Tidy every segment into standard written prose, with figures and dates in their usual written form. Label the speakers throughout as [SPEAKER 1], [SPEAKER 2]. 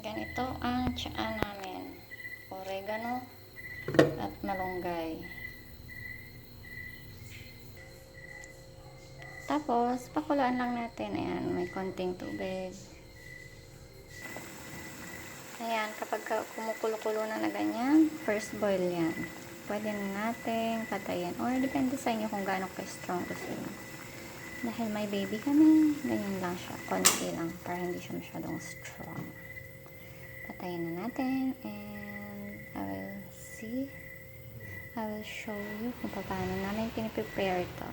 [SPEAKER 1] Ganito ang tiyaan namin. Oregano at malunggay. Tapos, pakuluan lang natin. Ayan, may konting tubig. Ayan, kapag kumukulo-kulo na ganyan, first boil yan. Pwede na natin patayin. Or depende sa inyo kung gaano ka-strong gusto nyo. Dahil may baby kami, ganyan lang siya. Konti lang, para hindi siya masyadong strong. Patayin na natin. And I will show you kung paano namin piniprepare ito.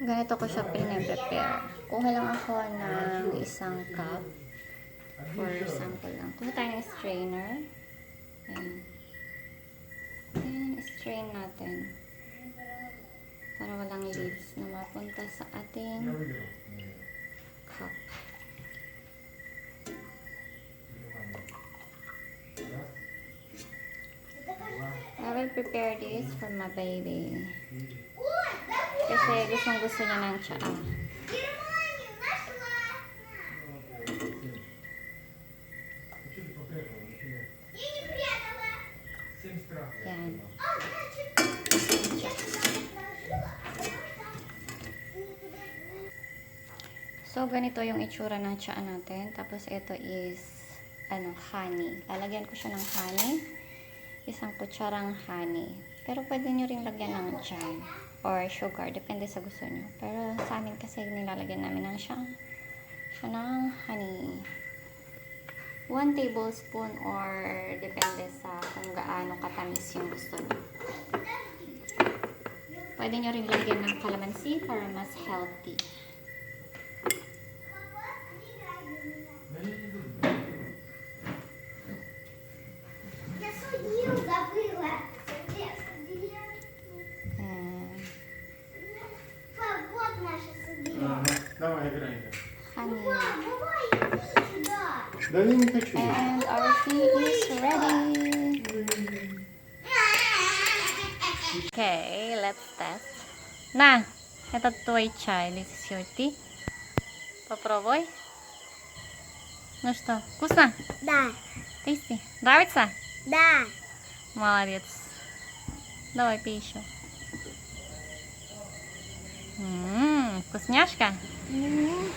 [SPEAKER 1] Ganito ko siya piniprepare. Kuha lang ako ng isang cup. For sample lang. Kuha tayo ng strainer. Ayan. Then, strain natin. Para walang leaves na mapunta sa ating cup. I will prepare this for my baby. Kasi gustong-gusto niya ng tsaa. Yan. So, ganito yung itsura ng tsaa natin. Tapos, ito is, honey. Lalagyan ko siya ng honey. Isang kutsarang honey. Pero, pwede nyo rin lagyan ng jam or sugar. Depende sa gusto nyo. Pero, sa amin kasi, nilalagyan namin siya ng honey. 1 tablespoon or depende sa kung gaano katamis yung gusto nyo. Pwede nyo rin lagyan ng calamansi para mas healthy.
[SPEAKER 2] Давай, играй. Да я не хочу.
[SPEAKER 1] And our tea is ready. Okay, let's test. На, это твой чай. This is your tea. Попробуй. Ну что, вкусно?
[SPEAKER 3] Да,
[SPEAKER 1] Tasty. Нравится?
[SPEAKER 3] да.
[SPEAKER 1] Молодец. Давай, пей еще. Вкусняшка?
[SPEAKER 3] М.